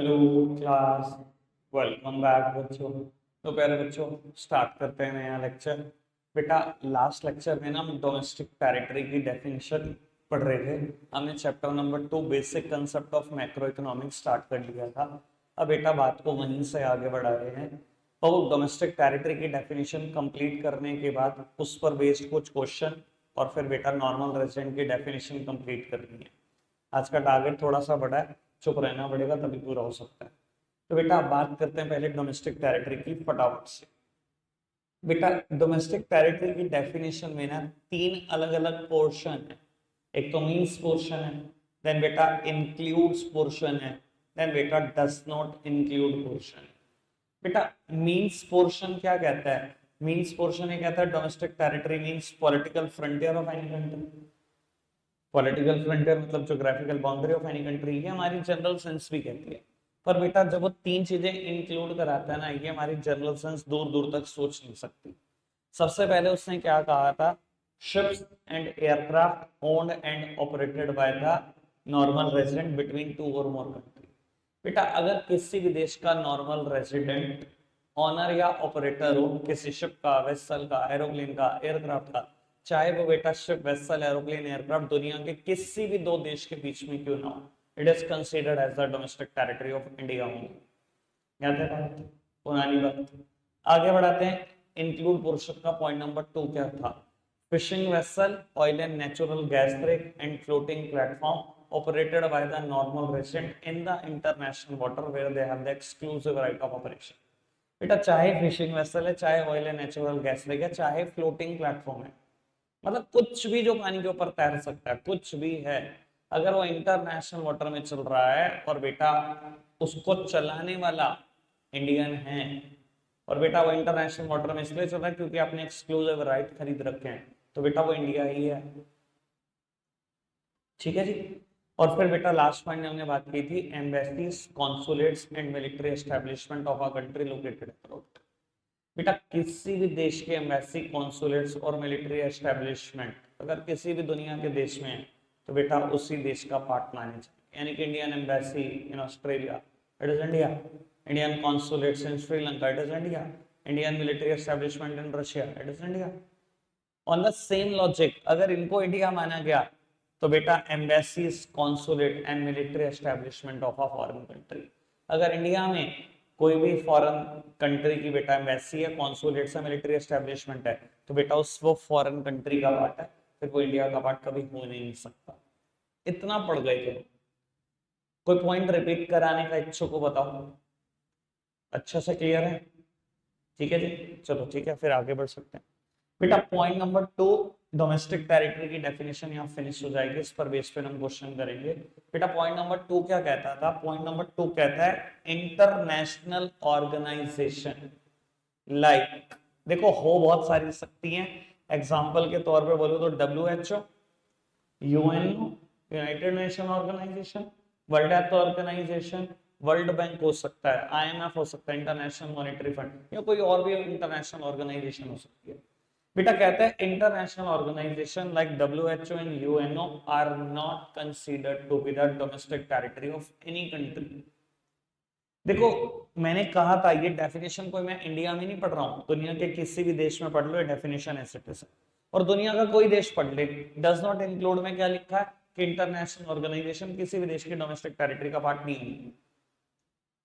Hello class, welcome back बच्चों। तो प्यारे बच्चों, स्टार्ट करते हैं नया लेक्चर। बेटा, लास्ट लेक्चर में ना हम डोमेस्टिक टेरिटरी की डेफिनेशन पढ़ रहे थे। हमने chapter number 2 basic concept of macro economics start कर लिया था। अब बेटा बात को वहीं से आगे बढ़ा रहे हैं। तो वो डोमेस्टिक टेरिटरी की डेफिनेशन कंप्लीट करने के बाद उस पर बेस्ड कुछ क्वेश्चन और फिर बेटा नॉर्मल रेजिडेंट की डेफिनेशन कंप्लीट करनी है। आज का टारगेट थोड़ा सा बड़ा है, चुप रहना पड़ेगा तभी पूरा हो सकता है। तो बेटा आप बात करते हैं पहले डोमेस्टिक टेरिटरी की फटाफट से। बेटा डोमेस्टिक टेरिटरी की डेफिनेशन में ना तीन अलग अलग पोर्शन है। एक तो मीन्स पोर्शन है, देन बेटा इंक्लूड्स पोर्शन है, देन बेटा डज नॉट इंक्लूड पोर्शन। बेटा मीन्स पोर्शन क्या कहता है? मीन्स पोर्शन ये कहता है domestic territory means political frontier of any country. Political frontier मतलब geographical boundary of any country, ये हमारी जनरल सेंस भी कहती है। पर बेटा जब वो तीन चीजें इंक्लूड कराता है ना, ये हमारी जनरल सेंस दूर दूर तक सोच नहीं सकती। सबसे पहले उसने क्या कहा था? Ships and aircraft owned and operated by the normal resident between two और मोर कंट्री। बेटा अगर किसी भी देश का नॉर्मल रेजिडेंट ऑनर या ऑपरेटर हो किसी शिप का, वेसल का, एरोप्लेन का, एयरक्राफ्ट का, चाहे वो बेटा शिप, वेसल, एरोप्लेन, एयरक्राफ्ट दुनिया के किसी भी दो देश के बीच में क्यों ना हो, it is considered as the domestic territory of India only. याद है बात? पुरानी बात। आगे बढ़ाते हैं। इंक्लूड पोर्शन का पॉइंट नंबर 2 क्या था? Fishing vessel, oil and natural gas break and floating platform operated by the normal resident in the international water where they have the exclusive right of operation। बेटा चाहे fishing vessel है, चाहे oil and natural gas break है, चाहे floating platform है, मतलब कुछ भी जो पानी के ऊपर तैर सकता है, कुछ भी है, अगर वो इंटरनेशनल वाटर में चल रहा है और बेटा उसको चलाने वाला इंडियन है, और बेटा वो इंटरनेशनल वाटर में इसलिए चल रहा है क्योंकि आपने एक्सक्लूसिव राइट खरीद रखे हैं, तो बेटा वो इंडिया ही है। ठीक है जी। और फिर बेटा लास्ट पॉइंट हमने बात की थी embassies, consulates and military establishment of a country located abroad. बेटा किसी भी देश के एम्बेसी, कॉन्सुलेट्स और मिलिट्री एस्टेब्लिशमेंट अगर किसी भी दुनिया के देश में है तो बेटा उसी देश का पार्ट माने चाहिए। यानी कि Indian embassy in Australia, it is India. Indian consulates in Sri Lanka, it is India. Indian military establishment in Russia, it is India. On the same logic अगर इनको इंडिया माना गया तो बेटा embassies, consulate and military establishment of a foreign country, अगर India में कोई भी फॉरेन कंट्री की बेटा एम्बेसी है, कॉन्सुलेट है, मिलिट्री एस्टेब्लिशमेंट है, तो बेटा उस वो फॉरेन कंट्री का पार्ट है, फिर वो इंडिया का पार्ट कभी हो नहीं सकता। इतना पढ़ गए थे। कोई पॉइंट रिपीट कराने का इच्छुक को बताओ। अच्छा से क्लियर है? ठीक है जी, चलो ठीक है, फिर आगे बढ़ सकते हैं। बेटा पॉइंट नंबर 2, डोमेस्टिक टेरिटरी की डेफिनेशन यहाँ फिनिश हो जाएगी, इस पर बेस पे हम क्वेश्चन करेंगे। बेटा पॉइंट नंबर 2 क्या कहता था? पॉइंट नंबर 2 कहता है इंटरनेशनल ऑर्गेनाइजेशन लाइक, देखो हो बहुत सारी सकती हैं, एग्जांपल के तौर पे बोलो तो WHO, UNO, united nation organization, world health organization, world bank हो सकता है, IMF हो सकता है, इंटरनेशनल मॉनेटरी फंड, या कोई और भी इंटरनेशनल ऑर्गेनाइजेशन हो सकती है। बेटा कहता है international organization like WHO and UNO are not considered to be the domestic territory of any country. देखो मैंने कहा था ये डेफिनेशन कोई मैं इंडिया में नहीं पढ़ रहा हूं, दुनिया के किसी भी देश में पढ़ लो, ये डेफिनेशन ऐसे है। और दुनिया का कोई देश पढ़ ले, डज नॉट इंक्लूड में क्या लिखा है कि इंटरनेशनल ऑर्गेनाइजेशन किसी भी देश की डोमेस्टिक टेरिटरी का पार्ट नहीं है।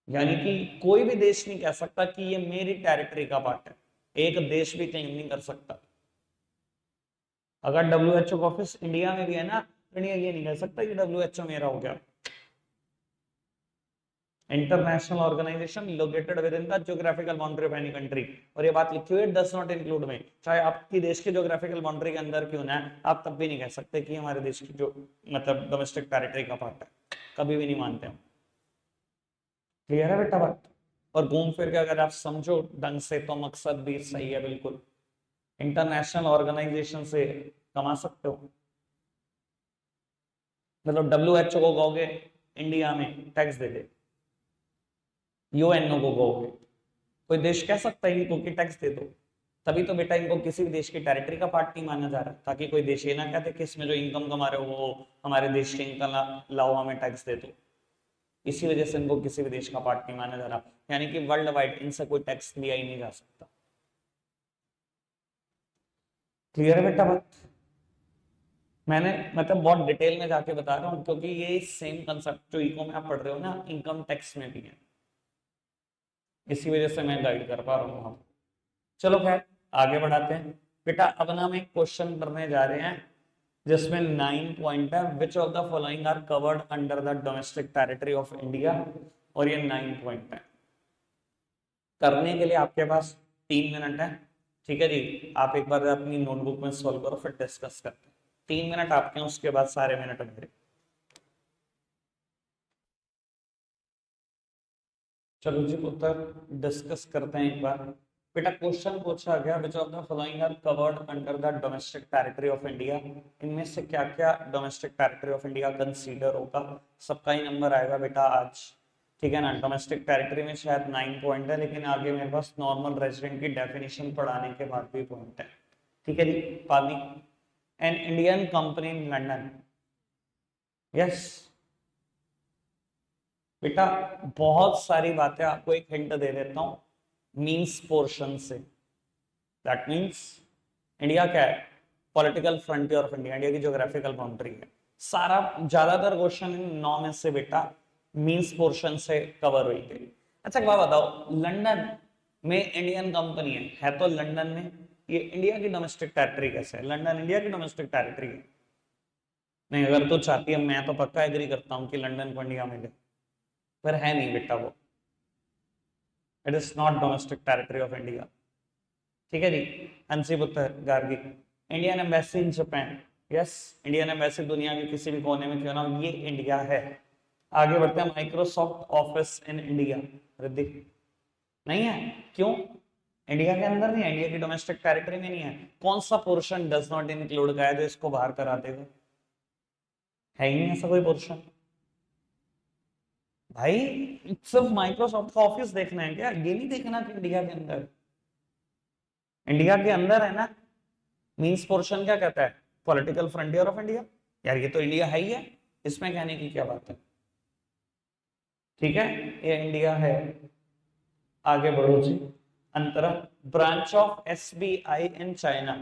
यानी कि कोई भी देश नहीं कह सकता कि ये मेरी टेरिटरी का पार्ट है, एक देश भी क्लेम नहीं कर सकता। अगर WHO का ऑफिस इंडिया में भी है ना, इंडिया ये नहीं कह सकता कि WHO मेरा हो गया। International organization located within the geographical boundary of any country, और ये बात लिखी हुई है डज नॉट इंक्लूड में, चाहे आपकी देश के ज्योग्राफिकल बाउंड्री के अंदर क्यों ना है, आप तब भी नहीं कह सकते कि हमारे देश की जो मतलब डोमेस्टिक टेरिटरी का पार्ट है, कभी भी नहीं मानते हम। क्लियर है बेटा बात? और घूम फिर के अगर आप समझो ढंग से तो मकसद भी सही है बिल्कुल। इंटरनेशनल ऑर्गेनाइजेशन से कमा सकते हो, मतलब WHO को कहोगे इंडिया में टैक्स दे दे, यूएनओ को कहोगे, कोई देश कह सकता है इनको कि टैक्स दे दो? तभी तो बेटा इनको किसी भी देश की टेरिटरी का पार्ट नहीं माना जा रहा, ताकि कोई देश ये ना कहते कि इसमें जो इनकम कमा रहे हो वो हमारे देश के इनकम लाओ हमें टैक्स दे दो। इसी वजह से इनको किसी भी देश का पार्ट नहीं माना जा रहा, यानी कि वर्ल्ड वाइड इनसे कोई टैक्स लिया ही नहीं जा सकता। क्लियर है बेटा बात? मैंने मतलब बहुत डिटेल में जाके बता रहा हूँ, क्योंकि ये सेम कंसेप्ट जो इको में आप पढ़ रहे हो ना, इनकम टैक्स में भी है, इसी वजह से मैं गाइड कर पा रहा हूँ आपको। चलो खैर आगे बढ़ाते हैं बेटा। अब ना हम एक क्वेश्चन करने जा रहे हैं जिसमें 9 पॉइंट है, which of the following are covered under the domestic territory of India, और ये 9 पॉइंट है। करने के लिए आपके पास 3 मिनट है, ठीक है जी। आप एक बार अपनी नोटबुक में सॉल्व करो, फिर डिस्कस करते हैं। 3 मिनट आपके हैं, उसके बाद सारे मिनट मेरे। चलो जी पुत्र, डिस्कस करते हैं एक बार। बेटा क्वेश्चन पूछा गया, which of the following are covered under the domestic territory of India, इनमें से क्या क्या domestic territory of India consider होगा। सबका ही नंबर आएगा बेटा आज, ठीक है ना। डोमेस्टिक टेरिटरी में शायद 9 पॉइंट है, लेकिन आगे मेरे पास नॉर्मल रेजिडेंट की डेफिनेशन पढ़ाने के बाद भी पॉइंट है, ठीक है जी। पानी an Indian company in London, yes बेटा। बहुत सारी बातें आपको एक हिंट दे देता हूं, मीन्स पोर्शन से। दैट मीन्स इंडिया क्या है, political frontier of India, India की ज्योग्राफिकल बाउंड्री है। सारा ज्यादातर क्वेश्चन इन 9 में से बेटा मीन्स पोर्शन से कवर हुई गई। अच्छा एक बात बताओ, लंदन में इंडियन कंपनी है तो लंदन में ये इंडिया की डोमेस्टिक टेरिटरी कैसे है? लंदन इंडिया की डोमेस्टिक टेरिटरी है? नहीं, अगर तो चाहती है, मैं तो पक्का एग्री करता हूं कि लंदन को इंडिया में ले, पर है नहीं बेटा वो। It is not domestic territory of India, ठीक है जी। अंशी पुत्र Gargi, Indian embassy in Japan, yes Indian embassy दुनिया के किसी भी कोने में क्यों ना हो, ये इंडिया है। आगे बढ़ते हैं, Microsoft office in India, Riddhi नहीं है, क्यों? इंडिया के अंदर नहीं है, इंडिया की डोमेस्टिक टेरिटरी में नहीं है। कौन सा पोर्शन डज नॉट इंक्लूड का है जो इसको बाहर करा देगा? है ही नहीं ऐसा कोई पोर्शन भाई। सिर्फ माइक्रोसॉफ्ट का ऑफिस देखना है क्या? ये नहीं देखना कि इंडिया के अंदर, इंडिया के अंदर है ना। मीन्स पोर्शन क्या कहता है, पॉलिटिकल फ्रंटियर ऑफ इंडिया। यार ये तो इंडिया है ही है, इसमें कहने की क्या बात है, ठीक है ये इंडिया है। आगे बढ़ो जी। Antara branch of SBI in China,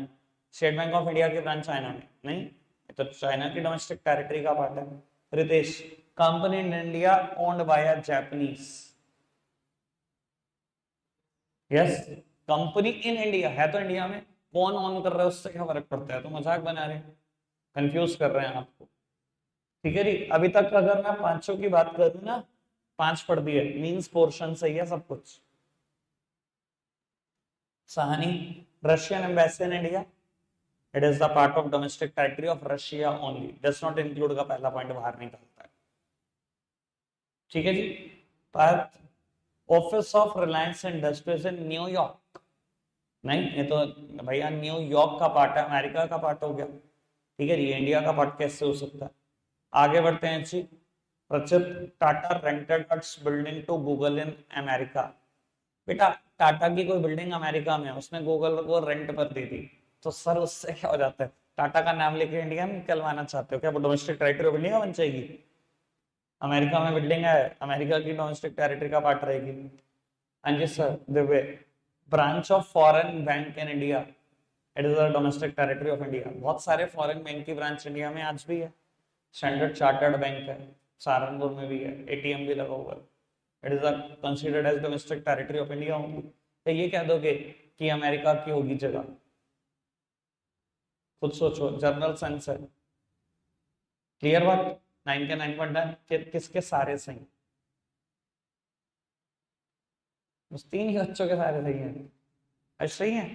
State Bank of India की ब्रांच चाइना में नहीं, ये तो चाइना की डोमेस्टिक टेरिटरी का पार्ट है। Ritesh, company in India owned by a Japanese, yes company in India है तो इंडिया में, कौन ऑन कर रहा है उससे क्या फर्क पड़ता है? तो मजाक बना रहे हैं, कंफ्यूज कर रहे हैं आपको, ठीक है जी। अभी तक अगर मैं पांचों की बात करूं ना, 5 पढ़ दिए, मींस पोर्शन सही है सब कुछ। Sahani, Russian embassy in India, it is the part of domestic territory of Russia only, does not include का पहला पॉइंट बाहर निकलता है, ठीक है जी। Parth, office of Reliance Industries in New York, नहीं ये तो भैया न्यूयॉर्क का पार्ट है, अमेरिका का पार्ट हो गया, ठीक है जी। इंडिया का पार्ट कैसे हो सकता है? आगे बढ़ते हैं जी। Prachit, Tata rented its building to Google in America, बेटा टाटा की कोई बिल्डिंग अमेरिका में है, उसने गूगल को रेंट पर दी थी, तो सर उससे क्या हो जाता है? टाटा का नाम लेके इंडिया में निकलवाना चाहते हो क्या? वो डोमेस्टिक टेरिटरी ऑफ इंडिया बन जाएगी? अमेरिका में बिल्डिंग है, अमेरिका की डोमेस्टिक टेरिटरी का पार्ट रहेगी। हाँ जी sir Divya, branch of foreign bank in India, it is the domestic territory of India. बहुत सारे फॉरेन बैंक की ब्रांच इंडिया में आज भी है, स्टैंडर्ड चार्टर्ड बैंक है, सहारनपुर में भी है, एटीएम भी लगा हुआ है। It is considered as domestic territory of India only. तो ये कह दोगे कि अमेरिका की होगी जगह? खुद सोचो, जनरल सेंस है। क्लियर बात? 9 के 9 पॉइंट डन। किसके सारे सही? बस 3 ही बच्चों के सारे सही हैं, अच्छा सही है।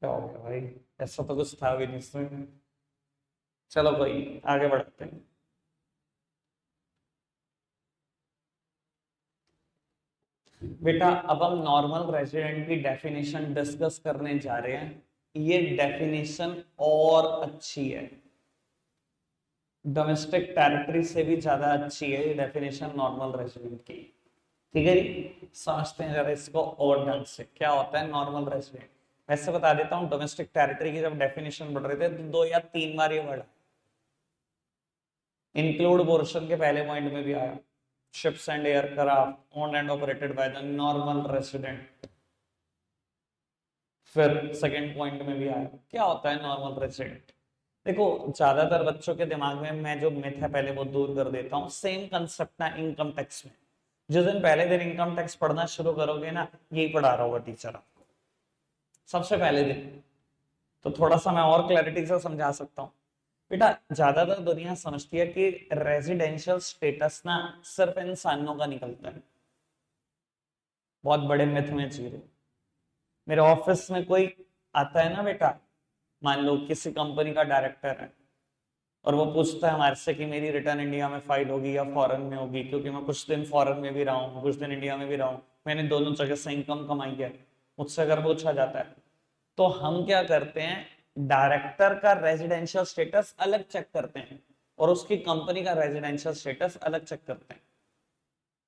क्या हो गया भाई, ऐसा तो कुछ था भी नहीं इसमें। चलो कोई आगे बढ़ते हैं। बेटा अब हम नॉर्मल रेजिडेंट की डेफिनेशन डिस्कस करने जा रहे हैं। ये डेफिनेशन और अच्छी है, डोमेस्टिक टेरिटरी से भी ज्यादा अच्छी है ये डेफिनेशन नॉर्मल रेजिडेंट की, ठीक है जी। समझते हैं जरा इसको और ढंग से, क्या होता है नॉर्मल रेजिडेंट। वैसे बता देता हूँ, डोमेस्टिक टेरिटरी की जब डेफिनेशन बढ़ रहे थे तो 2 या 3 बार ये वर्ड, इंक्लूड पोर्शन के पहले पॉइंट में भी आया, ships and aircraft owned and operated by the normal resident. फिर सेकंड पॉइंट में भी आया, क्या होता है नॉर्मल रेसिडेंट। देखो ज्यादातर बच्चों के दिमाग में मैं जो मिथ है पहले वो दूर कर देता हूँ। सेम कंसेप्ट है इनकम टैक्स में। जिस दिन पहले दिन इनकम टैक्स पढ़ना शुरू करोगे ना, यही पढ़ा रहा होगा टीचर आपको सबसे पहले दिन। तो थोड़ा सा मैं और क्लैरिटी से समझा सकता हूँ। बेटा ज्यादातर दुनिया समझती है कि रेजिडेंशियल स्टेटस ना सिर्फ इंसानों का निकलता है। बहुत बड़े मिथ में जी रहे। मेरे ऑफिस में कोई आता है ना बेटा, मान लो किसी कंपनी का डायरेक्टर है, और वो पूछता है हमारे से कि मेरी रिटर्न इंडिया में फाइल होगी या फॉरेन में होगी, क्योंकि मैं कुछ दिन फॉरेन में भी रहा हूँ, कुछ दिन इंडिया में भी रहा हूँ, मैंने दोनों जगह से इनकम कमाई है, मुझसे अगर पूछा जाता है तो हम क्या करते हैं, डायरेक्टर का रेजिडेंशियल स्टेटस अलग चेक करते हैं और उसकी कंपनी का रेजिडेंशियल स्टेटस अलग चेक करते हैं।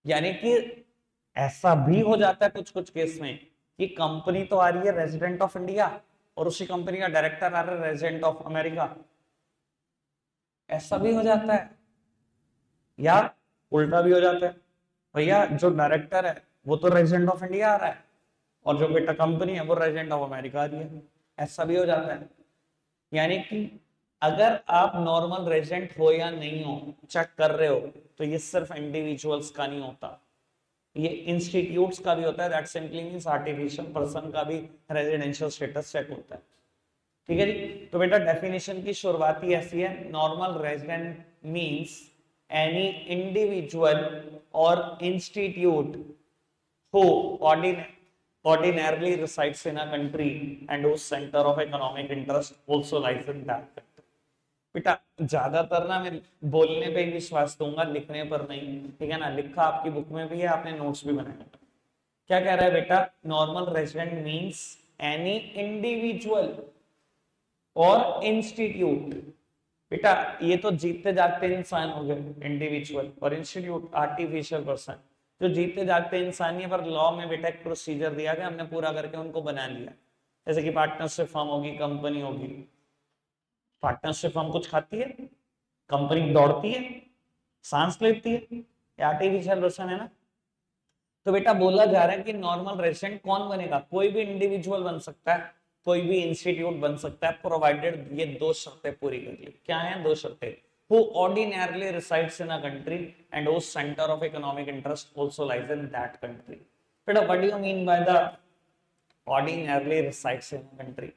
यानी कि ऐसा भी हो जाता है कुछ कुछ केस में कि कंपनी तो आ रही है रेजिडेंट ऑफ इंडिया और उसी कंपनी का डायरेक्टर आ रहा है रेजिडेंट ऑफ अमेरिका। ऐसा भी हो जाता है, या उल्टा भी हो जाता है, भैया जो डायरेक्टर है वो तो रेजिडेंट ऑफ इंडिया आ रहा है और जो बेटा कंपनी है वो रेजिडेंट ऑफ अमेरिका आ रही है। ऐसा भी हो जाता है। यानी कि अगर आप नॉर्मल रेजिडेंट हो या नहीं हो चेक कर रहे हो, तो ये सिर्फ इंडिविजुअल्स का नहीं होता, ये इंस्टीट्यूट्स का भी होता है। That simply means artificial person का भी रेजिडेंशियल स्टेटस चेक होता है। ठीक है जी। तो बेटा डेफिनेशन की शुरुआत ही ऐसी है, normal resident means any individual और institute who ordinarily resides in a country and whose center of economic interest also lies in that country। बेटा ज्यादातर ना मैं बोलने पे ही विश्वास दूंगा, लिखने पर नहीं। ठीक है ना, लिखा आपकी बुक में भी है, आपने नोट्स भी बनाए। क्या कह रहा है बेटा, normal resident means any individual और इंस्टीट्यूट। बेटा ये तो जीते जागते इंसान हो गए इंडिविजुअल, और इंस्टीट्यूट आर्टिफिशियल पर्सन। जो जीते जागते इंसान है, पर लॉ में बेटा एक प्रोसीजर दिया गया, हमने पूरा करके उनको बना लिया। जैसे कि पार्टनरशिप फर्म होगी, कंपनी होगी। पार्टनरशिप फर्म कुछ खाती है, कंपनी दौड़ती है, सांस लेती है, आर्टिफिशियल पर्सन है ना। तो बेटा बोला जा रहा है कि नॉर्मल रेजिडेंट कौन बनेगा, कोई भी इंडिविजुअल बन सकता है, कोई भी इंस्टीट्यूट बन सकता है, प्रोवाइडेड ये दो शर्तें पूरी कर ली। क्या है दो शर्तें, who ordinarily resides in a country and whose center of economic interest also lies in that country। बेटा what do you mean by the ordinarily resides in a country?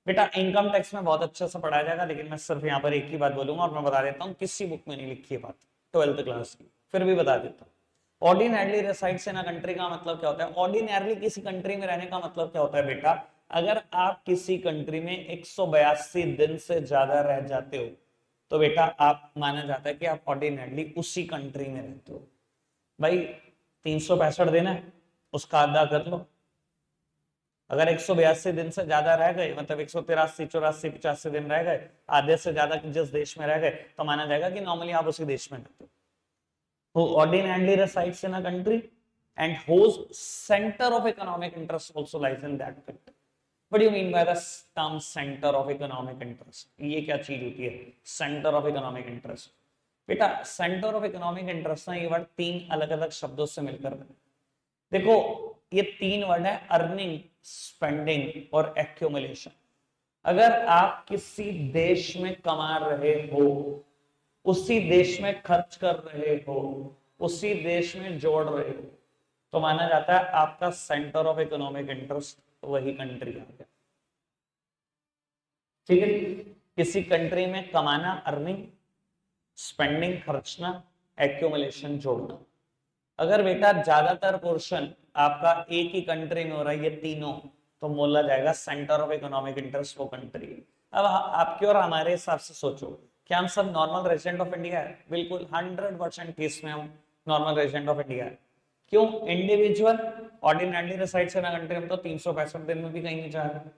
बेटा इनकम टैक्स में बहुत अच्छे से पढ़ाया जाएगा, लेकिन मैं सिर्फ यहाँ पर एक ही बात बोलूंगा और मैं बता देता हूँ, किसी बुक में नहीं लिखी है बात, 12th क्लास की, फिर भी बता देता हूँ। Ordinarily resides in a country का मतलब क्या होता है, ऑर्डिनरली किसी कंट्री में रहने का मतलब क्या होता है बेटा, अगर आप किसी कंट्री में 182 दिन से ज्यादा रह जाते हो तो बेटा आप माना जाता है कि आप ऑर्डिनरली उसी कंट्री में रहते हो। भाई 365 दिन है, उसका आधा कर लो। अगर 182 दिन से ज्यादा रह गए, मतलब 183 84 85 दिन रह गए, आधे से ज्यादा जिस देश में रह गए, तो माना जाएगा कि नॉर्मली आप उसी देश में रहते हो। who ordinarily resides in a country and whose center of economic interest also lies in that country। What do you mean by the term center of economic interest? ये क्या चीज होती है center of economic interest? बेटा center of economic interest ना ये word तीन अलग अलग शब्दों से मिलकर बने। देखो ये तीन वर्ड है, अर्निंग, स्पेंडिंग और एक्यूमुलेशन। अगर आप किसी देश में कमा रहे हो, उसी देश में खर्च कर रहे हो, उसी देश में जोड़ रहे हो, तो माना जाता है आपका सेंटर ऑफ इकोनॉमिक इंटरेस्ट वही कंट्री आ गया। ठीक है, किसी कंट्री में कमाना, अर्निंग, स्पेंडिंग खर्चना, एक्यूमुलेशन जोड़ना। अगर बेटा ज्यादातर पोर्शन आपका एक ही कंट्री में हो रहा है, ये तीनों, तो बोला जाएगा सेंटर ऑफ इकोनॉमिक इंटरेस्ट वो कंट्री। अब आपके और हमारे हिसाब से सोचो, क्या हम सब नॉर्मल रेजिडेंट ऑफ इंडिया है? बिल्कुल 100% केस में हम नॉर्मल रेजिडेंट ऑफ इंडिया है। क्यों? Individual ordinarily resides in a country, हम तो 365 दिन में भी कहीं नहीं जा रहे।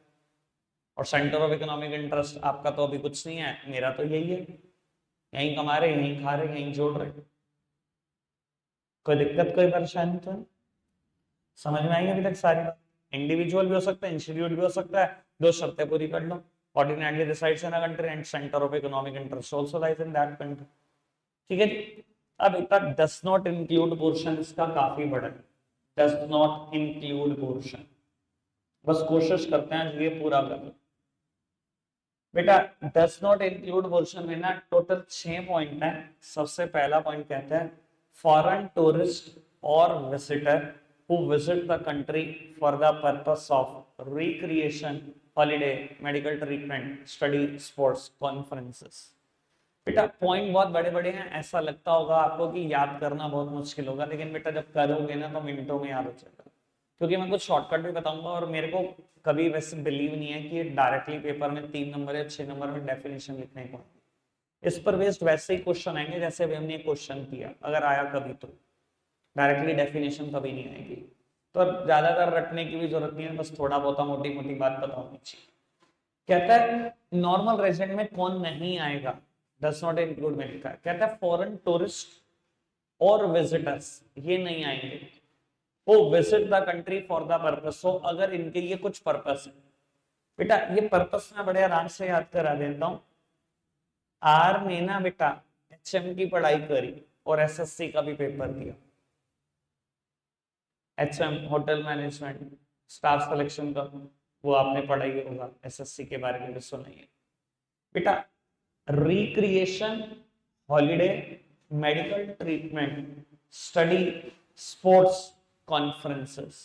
और सेंटर ऑफ इकोनॉमिक इंटरेस्ट आपका तो अभी कुछ नहीं है, मेरा तो यही है, यहीं कमा रहे, यहीं खा रहे, यहीं जोड़ रहे। कोई दिक्कत, कोई परेशानी तो नहीं? समझ में आई अभी तक सारी बात? इंडिविजुअल भी हो सकता है, इंस्टीट्यूट भी हो सकता है, दो शर्तें पूरी कर लो, ordinarily resides in a country and centre of economic interest also lies in that country. ठीक है जी। अब इतना डस नॉट इंक्लूड पोर्शन इसका काफी बड़ा है, डस नॉट इंक्लूड पोर्शन, बस कोशिश करते हैं ये पूरा कर लो बेटा। डस नॉट इंक्लूड पोर्शन में ना टोटल 6 पॉइंट है। सबसे पहला पॉइंट कहता है फॉरेन टूरिस्ट और visitor who visit the country for the purpose of recreation, holiday, medical treatment, study, sports, conferences. बेटा पॉइंट बहुत बड़े बड़े हैं, ऐसा लगता होगा आपको कि याद करना बहुत मुश्किल होगा, लेकिन बेटा जब करोगे ना तो मिनटों में याद हो जाएगा, क्योंकि मैं कुछ शॉर्टकट भी बताऊंगा। और मेरे को कभी वैसे बिलीव नहीं है कि डायरेक्टली पेपर में 3 नंबर या 6 नंबर में डेफिनेशन लिखने को, इस पर बेस्ड वैसे ही क्वेश्चन आएंगे जैसे अभी हमने क्वेश्चन किया, अगर आया कभी तो। डायरेक्टली डेफिनेशन कभी नहीं आएगी, तो ज्यादातर रटने की भी जरूरत नहीं है, बस थोड़ा बहुत मोटी मोटी बात पता होनी चाहिए। कहता है नॉर्मल रेजिडेंट में कौन नहीं आएगा, डस नॉट इंक्लूड में लिखा है। कहता है फॉरेन टूरिस्ट और विजिटर्स ये नहीं आएंगे, वो visit the country for the purpose, हो अगर इनके लिए कुछ पर्पस है। बेटा ये पर्पस मैं बड़े आराम से याद करा देता हूं। आर ने ना बेटा एचएम की पढ़ाई करी और एसएससी का भी पेपर दिया। HM hotel management, staff selection का वो आपने पढ़ाई होगा, एसएससी के बारे में भी सुना ही है बेटा। Recreation, holiday, medical treatment, study, sports, conferences.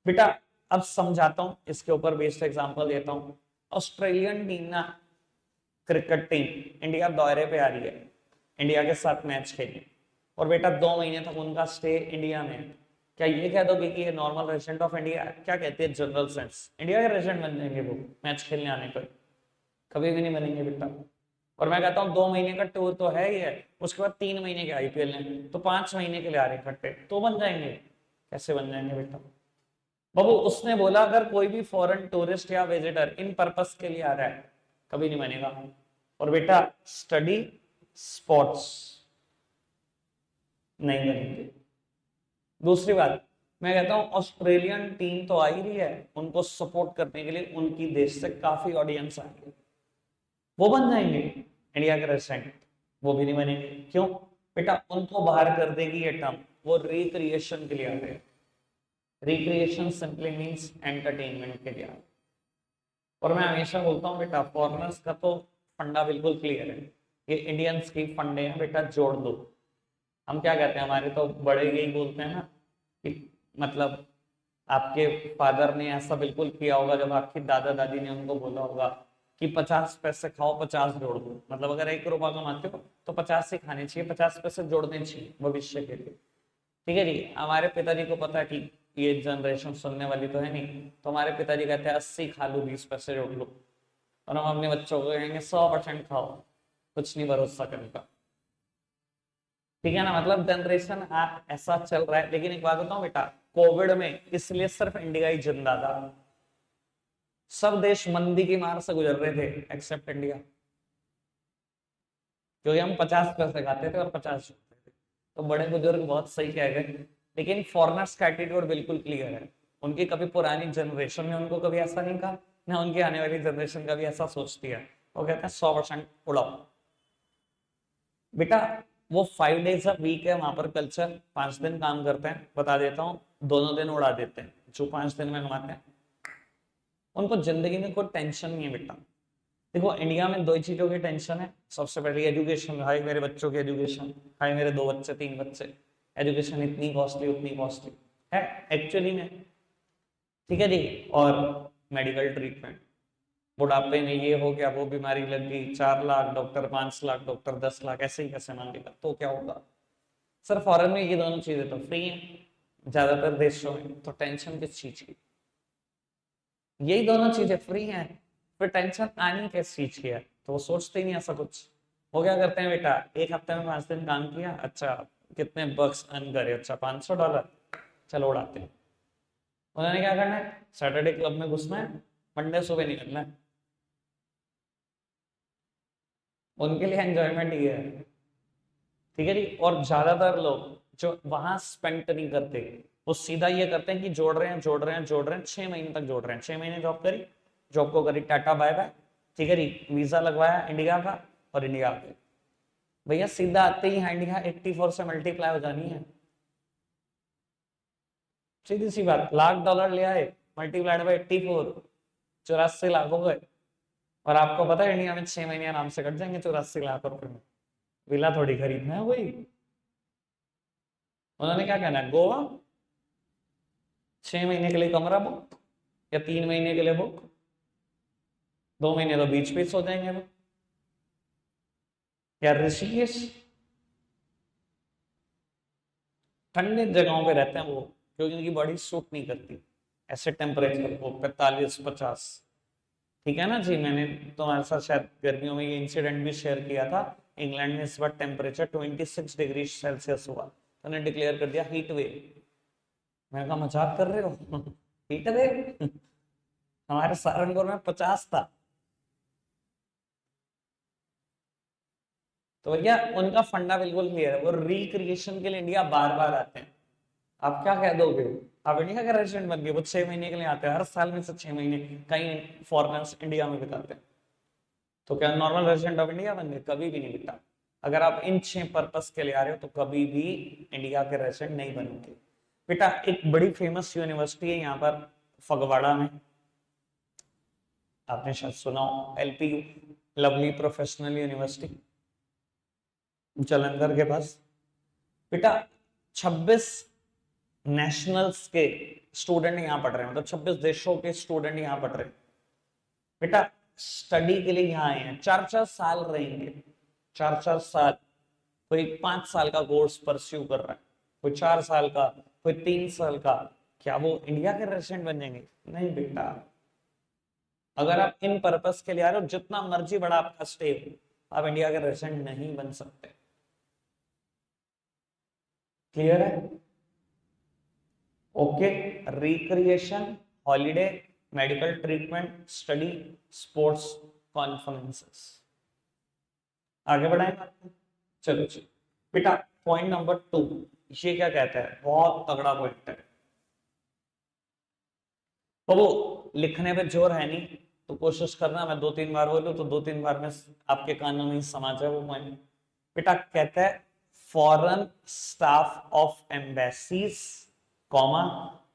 बेटा अब समझाता हूं, इसके ऊपर बेस्ड एग्जांपल देता हूं। ऑस्ट्रेलियन टीम ना, क्रिकेट टीम इंडिया दौरे पे आ रही है, इंडिया के साथ मैच खेलने, और बेटा 2 महीने तक उनका स्टे इंडिया में है। क्या ये कह दोगे कि ये नॉर्मल रेजिडेंट ऑफ इंडिया, क्या कहते हैं जनरल सेंस, इंडिया के रेजिडेंट बन जाएंगे वो मैच खेलने आने पर? कभी भी नहीं बनेंगे बेटा। और मैं कहता हूँ 2 महीने का टूर तो है ही है, उसके बाद 3 महीने के आईपीएल है, तो 5 महीने के लिए आ रहे इकट्ठे, तो बन जाएंगे? कैसे बन जाएंगे बेटा? बाबू उसने बोला अगर कोई भी फॉरेन टूरिस्ट या विजिटर इन पर्पस के लिए आ रहा है, कभी नहीं बनेगा। और बेटा स्टडी, स्पोर्ट्स नहीं बनेंगे। दूसरी बात मैं कहता हूं ऑस्ट्रेलियन टीम तो आ ही रही है, उनको सपोर्ट करने के लिए उनकी देश से काफी ऑडियंस आएंगे, वो बन जाएंगे इंडिया के रेजिडेंट? वो भी नहीं बनेंगे। क्यों बेटा? उनको बाहर कर देगी ये टर्म, वो रिक्रिएशन के लिए आ रहे हैं। रिक्रिएशन सिंपली मींस एंटरटेनमेंट के लिए आ रहे हैं। और मैं हमेशा बोलता हूँ बेटा फॉरेनर्स का तो फंडा बिल्कुल क्लियर है, ये इंडियंस की फंडे हैं बेटा, जोड़ दो। हम क्या कहते हैं, हमारे तो बड़े यही बोलते हैं ना कि मतलब आपके फादर ने ऐसा बिल्कुल किया होगा जब आपकी दादा दादी ने उनको बोला होगा कि 50 पैसे खाओ 50 जोड़ दो, मतलब अगर 1 रुपया कमाते हो तो 50 ही खाने चाहिए, 50 पैसे जोड़ने चाहिए भविष्य के लिए। ठीक है जी। हमारे पिताजी को पता है कि ये जनरेशन सुनने वाली तो है नहीं, तो हमारे पिताजी कहते हैं 80 खा लो 20 पैसे जोड़ लो, और हम अपने बच्चों को कहेंगे 100% खाओ, कुछ नहीं भरोसा करेगा। ठीक है ना, मतलब जनरेशन ऐसा चल रहा है। लेकिन एक बात बताऊं बेटा, कोविड में इसलिए सिर्फ इंडिया ही जिंदा था, सब देश मंदी की मार से गुजर रहे थे एक्सेप्ट इंडिया, क्योंकि हम 50 पैसे खाते थे और 50 छोड़ते थे। तो बड़े बुजुर्ग बहुत सही कह गए, लेकिन फॉरेनर्स का एटीट्यूड बिल्कुल क्लियर है। उनकी कभी पुरानी जनरेशन ने उनको कभी ऐसा नहीं कहा, ना उनकी आने वाली जनरेशन कभी ऐसा सोचती है। वो कहते हैं 100% उड़ाओ बेटा। वो 5 डेज अ वीक है वहां पर कल्चर, 5 दिन काम करते हैं, बता देता हूँ, दोनों दिन उड़ा देते हैं जो 5 दिन में कमाते हैं। उनको जिंदगी में कोई टेंशन नहीं है बेटा। देखो इंडिया में 2 ही चीजों की टेंशन है, सबसे पहले एजुकेशन, भाई मेरे बच्चों की एजुकेशन, भाई मेरे 2 बच्चे 3 बच्चे, एजुकेशन इतनी कॉस्टली उतनी कॉस्टली है एक्चुअली में। ठीक है जी। और मेडिकल ट्रीटमेंट, बुढ़ापे में ये हो गया, वो बीमारी लग गई, 4 लाख डॉक्टर, 5 लाख डॉक्टर, 10 लाख, ऐसे ही कैसे मांगेगा, तो क्या होगा? सर फॉरेन में ये दोनों चीजें तो फ्री हैं ज्यादातर देशों में, तो टेंशन किस चीज की? यही दोनों चीजें फ्री हैं, फिर टेंशन आनी किस चीज की है? तो वो सोचते ही नहीं ऐसा कुछ। वो क्या करते हैं बेटा, 1 हफ्ते में 5 दिन काम किया, अच्छा कितने बक्स अर्न करे, अच्छा $500, चलो उड़ाते हैं। उन्होंने क्या करना है, सैटरडे क्लब में घुसना है, मंडे सुबह निकलना है, उनके लिए एंजॉयमेंट ये है। ठीक है जी। और ज्यादातर लोग जो वहां स्पेंड नहीं करते, वो सीधा ये करते हैं कि जोड़ रहे हैं जोड़ रहे हैं जोड़ रहे हैं, 6 महीने तक जोड़ रहे हैं, 6 महीने जॉब करी, जॉब को करी टाटा बाय बाय, ठीक है जी, वीजा लगवाया इंडिया का और इंडिया आ गए। भैया सीधा आते ही हैंड यहाँ 84 से मल्टीप्लाई हो जानी है, सीधी सी बात। $1,00,000 ले आए, मल्टीप्लाइड बाय 84, 84 लाख हो गए। और आपको पता है इंडिया में 6 महीने आराम से कट जाएंगे 84 लाख रुपए में। विला थोड़ी खरीदना है वही। उन्होंने क्या कहना है, गोवा 6 महीने के लिए कमरा बुक, या 3 महीने के लिए बुक, 2 महीने तो बीच बीच हो जाएंगे वो, या ऋषिकेश। ठंडे जगहों पे रहते हैं वो, क्योंकि उनकी बॉडी सूट नहीं करती ऐसे टेम्परेचर को, 45-50। ठीक है ना जी। मैंने तुम्हारे साथ शायद गर्मियों में ये इंसिडेंट भी शेयर किया था। इंग्लैंड में इस बार टेम्परेचर 26 डिग्री सेल्सियस हुआ, तो उन्होंने डिक्लेयर कर दिया हीट वेव। मैंने कहा मजाक कर रहे हो हीट वेव हमारे सहारनपुर में 50 था। तो भैया उनका फंडा बिल्कुल क्लियर है, वो रिक्रिएशन के लिए इंडिया बार बार आते हैं। आप क्या कह दोगे, आप इंडिया के रेजिडेंट बन गए, वो 6 महीने के लिए आते हैं, हर साल में से 6 महीने कई फॉरेनर्स इंडिया में बिताते हैं। तो क्या नॉर्मल रेजिडेंट ऑफ इंडिया बन गए? कभी भी नहीं बिता। अगर आप इन 6 पर्पस के लिए आ रहे हो तो कभी भी इंडिया के रेजिडेंट नहीं बनेंगे बेटा। एक बड़ी फेमस यूनिवर्सिटी है यहाँ पर फगवाड़ा में, आपने शायद सुना हो, LPU, lovely professional university, Jalandhar के पास। बेटा 26 नेशनल्स के स्टूडेंट यहाँ पढ़ रहे हैं, मतलब 26 देशों के स्टूडेंट यहाँ पढ़ रहे हैं बेटा। स्टडी के लिए यहाँ आए हैं, 4-4 साल रहेंगे, 4-4 साल। कोई 5 साल का कोर्स परस्यू कर रहा है, कोई 4 साल का, कोई 3 साल का। क्या वो इंडिया के रेजिडेंट बन जाएंगे? नहीं बेटा। अगर आप इन पर्पस के लिए आ रहे हो, जितना मर्जी बड़ा आपका स्टे हो, आप इंडिया के रेजिडेंट नहीं बन सकते। क्लियर है? Okay. Recreation, holiday, medical treatment, study, sports, conferences. आगे बढ़ाएंगे। चलो चलो बेटा, पॉइंट नंबर 2, ये क्या कहता है, बहुत तगड़ा पॉइंट है। तो वो लिखने पे जोर है नहीं, तो कोशिश करना मैं 2-3 बार बोलूं तो 2-3 बार में आपके कानों में समा जाए वो पॉइंट। बेटा कहता है foreign staff of embassies, comma,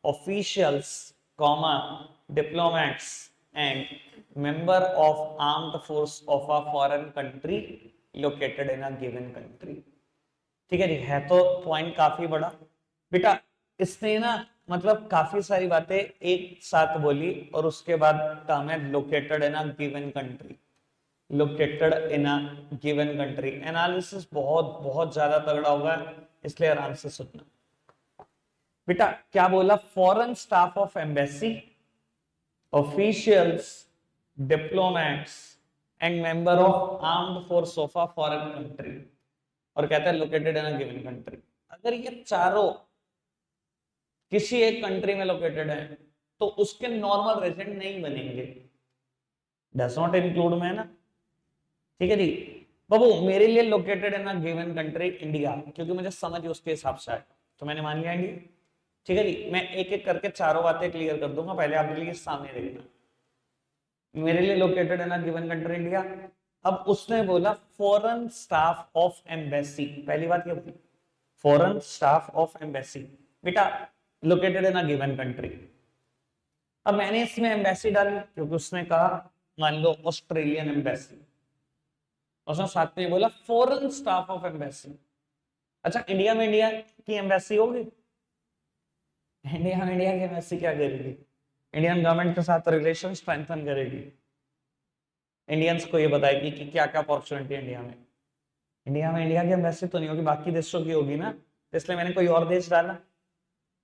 officials, comma, diplomats and member of armed force of a foreign country located in a given country. ठीक है जी, है तो पॉइंट काफी बड़ा बेटा। इसने ना मतलब काफी सारी बातें एक साथ बोली, और उसके बाद टर्म है located in a given country, located in a given country. Analysis बहुत बहुत ज्यादा तगड़ा होगा, इसलिए आराम से सुनना बेटा। क्या बोला? Foreign staff of embassy, officials, diplomats and member of armed force of a foreign country, और कहता है located in a given country. अगर ये चारों किसी एक कंट्री में लोकेटेड है तो उसके नॉर्मल रेजिडेंट नहीं बनेंगे। डज नॉट इंक्लूड में ना। ठीक है जी बाबू, मेरे लिए located in a given country India, क्योंकि मुझे समझ उसके हिसाब से आए, तो मैंने मान लिया इंडिया। ठीक है जी, मैं एक एक करके चारों बातें क्लियर कर दूंगा, पहले आपके लिए सामने देखना। मेरे लिए located in a given country India. अब उसने बोला फॉरेन स्टाफ ऑफ एम्बेसी, पहली बात ये बोली फॉरेन स्टाफ ऑफ एम्बेसी बेटा located in a given country. अब मैंने इसमें एम्बेसी डाली क्योंकि उसने कहा मान लो ऑस्ट्रेलियन एम्बेसी, उसने साथ में बोला फॉरेन स्टाफ ऑफ एम्बेसी। अच्छा इंडिया में इंडिया की एम्बेसी होगी? इंडिया में इंडिया की एम्बेसी क्या करेगी? इंडियन गवर्नमेंट के साथ रिलेशन स्ट्रेंथन करेगी, इंडियंस को ये बताएगी कि क्या क्या अपॉर्चुनिटी है इंडिया में। इंडिया में इंडिया की एम्बेसी तो नहीं होगी, बाकी देशों की होगी ना, इसलिए मैंने कोई और देश डाला।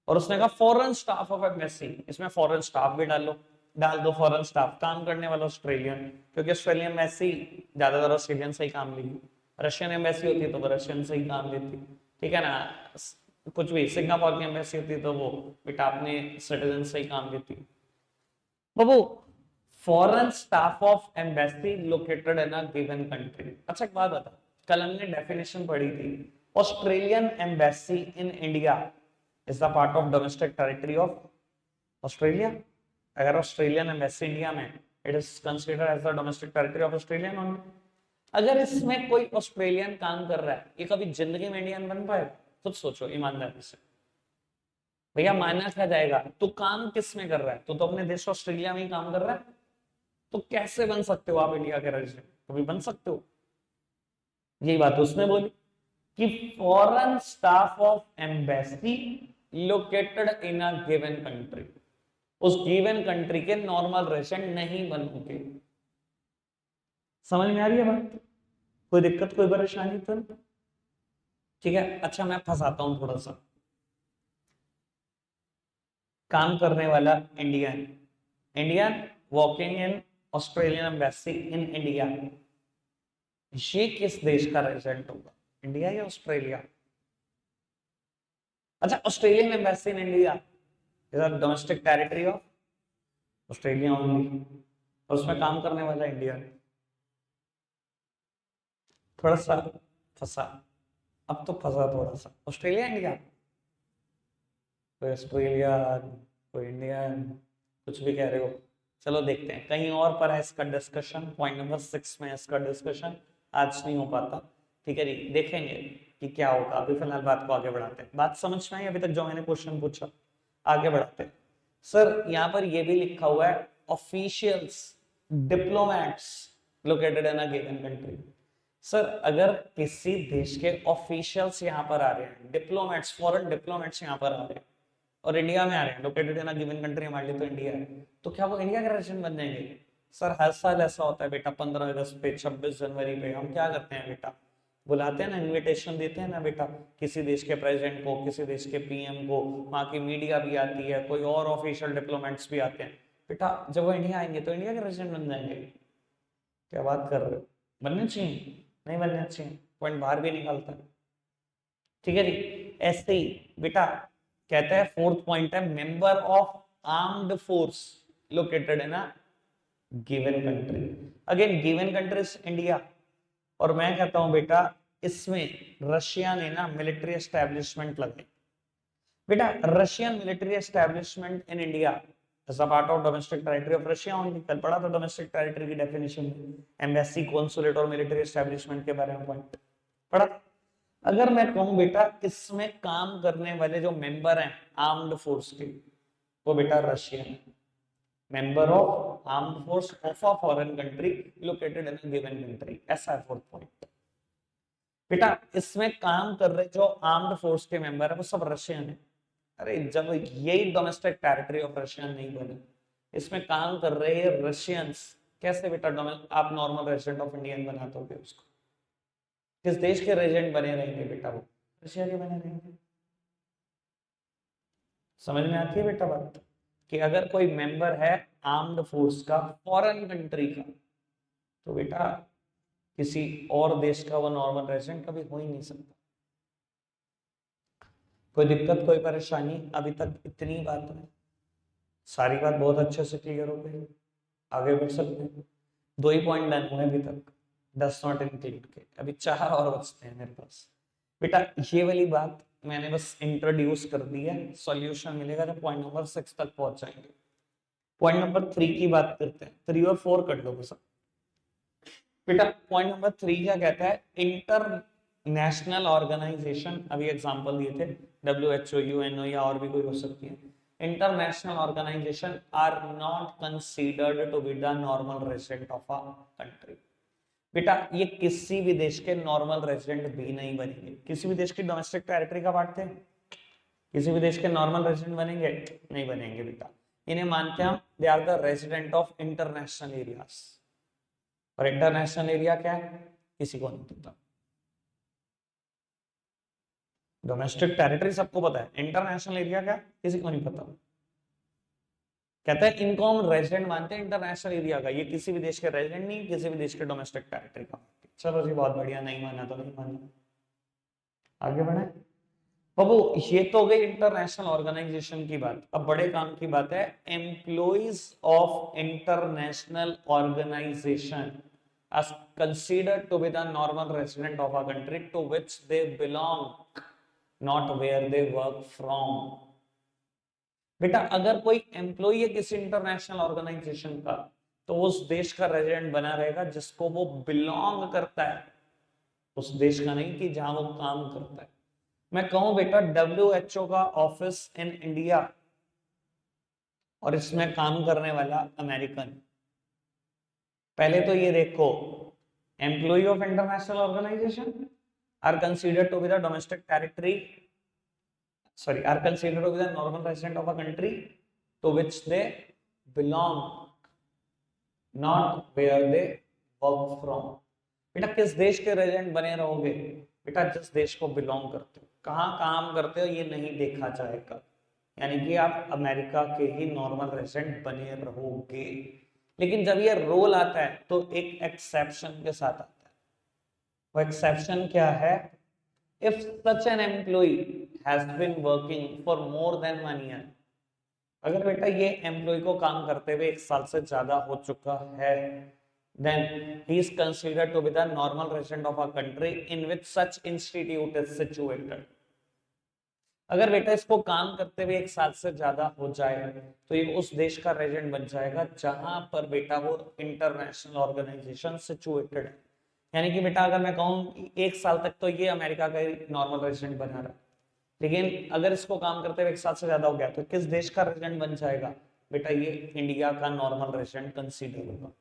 और उसने कहा फॉरेन स्टाफ ऑफ एम्बेसी, इसमें फॉरेन स्टाफ भी डाल दो फॉरेन स्टाफ, काम करने वाला ऑस्ट्रेलियन, क्योंकि ऑस्ट्रेलियन एम्बेसी ज्यादातर ऑस्ट्रेलियन से ही काम लेगी। रशियन एम्बेसी होती तो वो रशियन से ही काम लेती, ठीक है ना। कुछ भी सिंगापुर की एम्बेसी होती तो वो बेटा अपने सिटीजन से ही काम लेती। बाबू foreign staff of embassy located in a given country. अच्छा एक बात बता, कल हमने डेफिनेशन पढ़ी थी, Australian embassy in India is the part of domestic territory of Australia. अगर ऑस्ट्रेलियन एम्बेसी इंडिया में, it is considered as the domestic territory of Australia only. अगर इसमें कोई ऑस्ट्रेलियन काम कर रहा है, ये कभी जिंदगी में इंडियन बन पाएगा? खुद सोचो ईमानदारी से भैया, माना क्या जाएगा? तू काम किस में कर रहा है? तो अपने देश ऑस्ट्रेलिया में ही काम कर रहा है, तो कैसे बन सकते हो आप इंडिया के रेजिडेंट? कभी बन सकते हो? यही बात उसने बोली कि foreign staff of embassy located in a given country, उस गिवन कंट्री के नॉर्मल रेजिडेंट नहीं बनोगे। समझ में आ रही है बात? कोई दिक्कत, कोई परेशानी तो नहीं? ठीक है, अच्छा मैं फंसाता हूं थोड़ा सा। काम करने वाला Indian, Indian working in Australian embassy in India, ये किस देश का रेजिडेंट होगा? इंडिया या ऑस्ट्रेलिया? अच्छा, Australian embassy in India is a domestic territory of Australia only, और उसमें काम करने वाला इंडिया। थोड़ा सा फंसा, अब तो फंसा थोड़ा सा। ऑस्ट्रेलिया इंडिया, कोई ऑस्ट्रेलिया, कोई इंडियन, कुछ भी कह रहे हो। चलो देखते हैं कहीं और पर है इसका डिस्कशन, पॉइंट नंबर 6 में इसका डिस्कशन आज नहीं हो पाता। ठीक है जी, देखेंगे कि क्या होगा। अभी फिलहाल बात को आगे बढ़ाते हैं। बात समझ में आई अभी तक जो मैंने क्वेश्चन पूछा? आगे बढ़ाते हैं। सर यहाँ पर ये भी लिखा हुआ है officials diplomats located in a given country. Sir अगर किसी देश के ऑफिशियल्स यहाँ पर आ रहे हैं, डिप्लोमैट्स, फॉरेन डिप्लोमैट्स यहाँ पर आ रहे हैं और इंडिया में आ रहे हैं, located in a given country, हमारे लिए तो इंडिया है, तो क्या वो इंडिया के रेजिडेंट बन जाएंगे? सर हर साल ऐसा होता है बेटा, 15 अगस्त पे, 26 जनवरी पे हम क्या करते हैं बेटा? बुलाते हैं ना, इनविटेशन देते हैं ना बेटा, किसी देश के प्रेसिडेंट को, किसी देश के पीएम को, वहां की मीडिया भी आती है, कोई और ऑफिशियल डिप्लोमेट्स भी आते हैं बेटा। जब वो इंडिया आएंगे तो इंडिया के रेजिडेंट बन जाएंगे। क्या बात कर रहे हो? बनने चाहिए? नहीं बनने चाहिए, पॉइंट बाहर भी निकालता है। ठीक है जी, ऐसे ही बेटा कहता है, फोर्थ पॉइंट है member of armed force located in a given country. Again given country is India, और मैं कहता हूं बेटा इसमें रशिया ने ना मिलिट्री एस्टेब्लिशमेंट लगाई। बेटा Russian military establishment in India as a part of domestic territory of Russia only. कल पढ़ा था डोमेस्टिक टेरिटरी की डेफिनेशन, एम्बेसी, कॉन्सुलेट और मिलिट्री एस्टेब्लिशमेंट के बारे में पॉइंट पढ़ा। अगर मैं कहूं बेटा इसमें काम करने वाले जो मेंबर हैं आर्म्ड फोर्स के, वो बेटा Russian member of armed force of a foreign country located in a given country, ऐसा है फोर्थ पॉइंट। बेटा इसमें काम कर रहे जो आर्म्ड फोर्स के मेंबर है वो सब रशियन है। अरे जब यही डोमेस्टिक टेरिटरी ऑफ रशियन नहीं बने, इसमें काम कर रहे हैं रशियंस, कैसे बेटा आप नॉर्मल रेजिडेंट ऑफ इंडियन बना दोगे उसको? किस देश के रेजिडेंट बने रहेंगे बेटा? वो रशिया के बने रहेंगे। समझ में आती है बेटा बात? कि अगर कोई मेंबर है आर्म्ड फोर्स का फॉरेन कंट्री का, तो बेटा किसी और देश का वो नॉर्मल रेजिडेंट कभी हो ही नहीं सकता। कोई दिक्कत, कोई परेशानी? अभी तक इतनी बात है, सारी बात बहुत अच्छे से क्लियर हो गई, आगे बढ़ सकते हैं। 2 ही पॉइंट डन हुए अभी तक, 10 नॉट इंक्लूड के, अभी 4 और बचते हैं मेरे पास। बेटा ये वाली बात मैंने बस इंट्रोड्यूस कर दी है, सॉल्यूशन मिलेगा जब पॉइंट नंबर 6 तक पहुंच जाएंगे। पॉइंट नंबर 3 की बात करते हैं, 3 और 4 कर लो बस। बेटा पॉइंट नंबर 3 क्या कहता है? इंटर नेशनल ऑर्गेनाइजेशन, अभी एग्जांपल दिए थे WHO, UNO या और भी कोई हो सकती है। International organization are not considered to be the normal resident of a country. बेटा ये किसी भी देश के नॉर्मल रेजिडेंट भी नहीं बनेंगे। किसी भी देश की डोमेस्टिक टेरिटरी का बांटते हैं, किसी भी देश के नॉर्मल रेजिडेंट बनेंगे? नहीं बनेंगे बेटा। इन्हें मानते हैं हम they are the resident of international areas. और इंटरनेशनल एरिया क्या है? किसी को नहीं पता। डोमेस्टिक टेरिटरी सबको पता है, इंटरनेशनल एरिया क्या, किसी को नहीं पता। कहते हैं इनको हम रेजिडेंट मानते हैं इंटरनेशनल एरिया का, ये किसी भी देश के रेजिडेंट नहीं, किसी भी देश के डोमेस्टिक टेरिटरी का। चलो जी बहुत बढ़िया, नहीं माना तो नहीं माना, आगे बढ़े। बाबू ये तो हो गई इंटरनेशनल ऑर्गेनाइजेशन की बात। अब बड़े काम की बात है, employees of international organization as considered to be the normal resident of a country to which they belong, not where they work from। बेटा अगर कोई एम्प्लॉई है किसी इंटरनेशनल ऑर्गेनाइजेशन का, तो उस देश का रेजिडेंट बना रहेगा जिसको वो बिलोंग करता है, उस देश का नहीं कि जहां वो काम करता है। मैं कहूं बेटा WHO का ऑफिस इन इंडिया और इसमें काम करने वाला अमेरिकन, पहले तो ये देखो, employ of international organization are considered to be the domestic territory, sorry, are considered to be the normal resident of a country to which they belong, not where they work from। बेटा किस देश के resident बने रहोगे? बेटा जिस देश को बिलोंग करते हो, कहाँ काम करते हो ये नहीं देखा जाएगा, यानी कि आप अमेरिका के ही नॉर्मल रेजिडेंट बने रहोगे। लेकिन जब ये रोल आता है तो एक एक्सेप्शन के साथ आता है। वो एक्सेप्शन क्या है? If such an employee has been working for more than 1 year, अगर बेटा ये एम्प्लॉय को काम करते हुए 1 साल से ज्यादा हो चुका है, then he is considered to be the normal resident of a country in which such institute is situated। अगर बेटा इसको काम करते हुए 1 साल से ज्यादा हो जाए तो ये उस देश का रेजिडेंट बन जाएगा जहां पर बेटा वो इंटरनेशनल ऑर्गेनाइजेशन सिचुएटेड है। यानी कि बेटा अगर मैं कहूँ 1 साल तक तो ये अमेरिका का नॉर्मल रेजिडेंट बना रहा, लेकिन अगर इसको काम करते हुए 1 साल से ज्यादा हो गया तो किस देश का रेजिडेंट बन जाएगा? बेटा ये इंडिया का नॉर्मल रेजिडेंट कंसीडर होगा।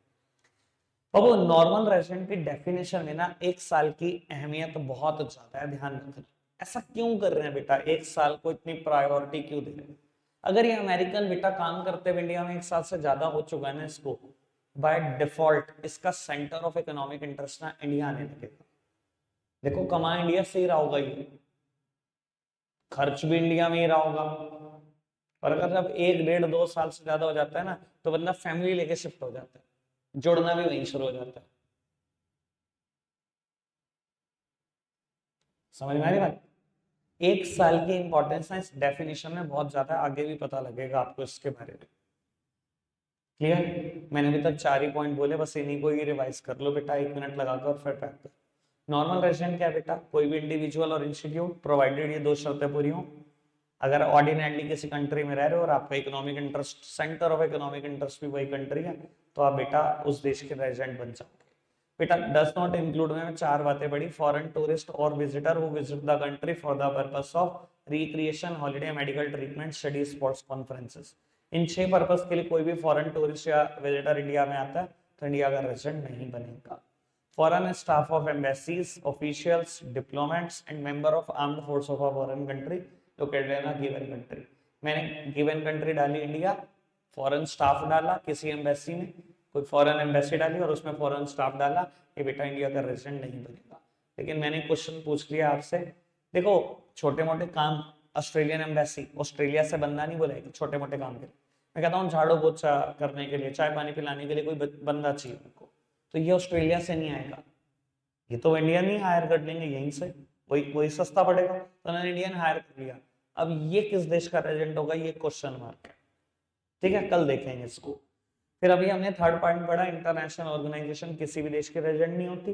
अब वो नॉर्मल रेजिडेंट की डेफिनेशन में ना 1 साल की अहमियत बहुत ज्यादा है, ध्यान रखना। ऐसा क्यों कर रहे हैं बेटा, 1 साल को इतनी प्रायोरिटी क्यों दे रहे हैं? अगर ये अमेरिकन बेटा काम करते हुए इंडिया में 1 साल से ज्यादा हो चुका है ना, इसको बाय डिफॉल्ट इसका सेंटर ऑफ इकोनॉमिक इंटरेस्ट ना इंडिया आने लगेगा। देखो कमा इंडिया से ही रहा होगा, ये खर्च भी इंडिया में ही रहा होगा, और अगर जब 1 1.5 2 साल से ज्यादा हो जाता है ना तो बंदा फैमिली लेके शिफ्ट हो जाता है, जुड़ना भी वहीं शुरू हो जाता है। समझ में आ रही बात? 1 साल की इंपॉर्टेंस ना इस डेफिनेशन में बहुत ज्यादा, आगे भी पता लगेगा आपको इसके बारे में। क्लियर? मैंने अभी तक 4 ही पॉइंट बोले, बस इन्हीं को ही रिवाइज कर लो बेटा 1 मिनट लगाकर, फिर पैक कर। नॉर्मल रेजिडेंट क्या है बेटा? कोई भी इंडिविजुअल और इंस्टीट्यूट, प्रोवाइडेड ये 2 शर्तें पूरी हों। अगर ऑर्डिनरली किसी कंट्री में रह रहे हो और आपका economic interest, centre of economic interest भी वही कंट्री है, तो आप बेटा उस देश के रेजिडेंट बन जाओगे। बेटा डज नॉट इंक्लूड में 4 बातें पढ़ी, फॉरेन टूरिस्ट और visitor who visit the country for the purpose of recreation, holiday, medical treatment, study, sports, conferences. In 6 purpose के लिए कोई भी फॉरेन टूरिस्ट या विजिटर इंडिया में आता है तो इंडिया का रेजिडेंट नहीं बनेगा। Foreign staff of embassies, officials, diplomats and member of armed force of a foreign country located in a given country। मैंने given country डाली इंडिया, फॉरेन स्टाफ डाला किसी एम्बेसी में, कोई फॉरेन एम्बेसी डाली और उसमें फॉरेन स्टाफ डाला, ये बेटा इंडिया का रेजिडेंट नहीं बनेगा। लेकिन मैंने क्वेश्चन पूछ लिया आपसे, देखो छोटे मोटे काम, ऑस्ट्रेलियन एम्बेसी, ऑस्ट्रेलिया से बंदा नहीं बुलाएगी छोटे मोटे काम के लिए। मैं कहता हूँ झाड़ू पोछा करने के लिए, चाय पानी पिलाने के लिए कोई बंदा चाहिए उनको, तो ये ऑस्ट्रेलिया से नहीं आएगा, ये तो इंडियन ही हायर कर लेंगे यहीं से, वही वही सस्ता पड़ेगा, तो उन्होंने इंडियन हायर कर लिया। अब ये किस देश का रेजिडेंट होगा, ये क्वेश्चन मार्क है। ठीक है, कल देखेंगे इसको। फिर अभी हमने 3rd पॉइंट पढ़ा, इंटरनेशनल ऑर्गेनाइजेशन किसी भी देश के रेजिडेंट नहीं होती।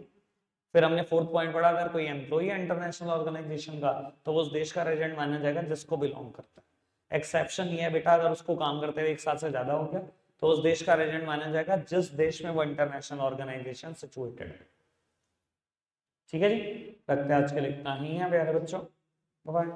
फिर हमने 4th पॉइंट पढ़ा, अगर कोई एम्प्लॉई है इंटरनेशनल ऑर्गेनाइजेशन का तो उस देश का रेजिडेंट माना जाएगा जिसको बिलोंग करता है। एक्सेप्शन ये है बेटा, अगर उसको काम करते हुए 1 साल से ज्यादा हो गया तो उस देश का रेजिडेंट माना जाएगा जिस देश में वो इंटरनेशनल ऑर्गेनाइजेशन सिचुएटेड है। ठीक है जी, लगता है आज के लिए इतना ही है प्यारे बच्चों, बाय।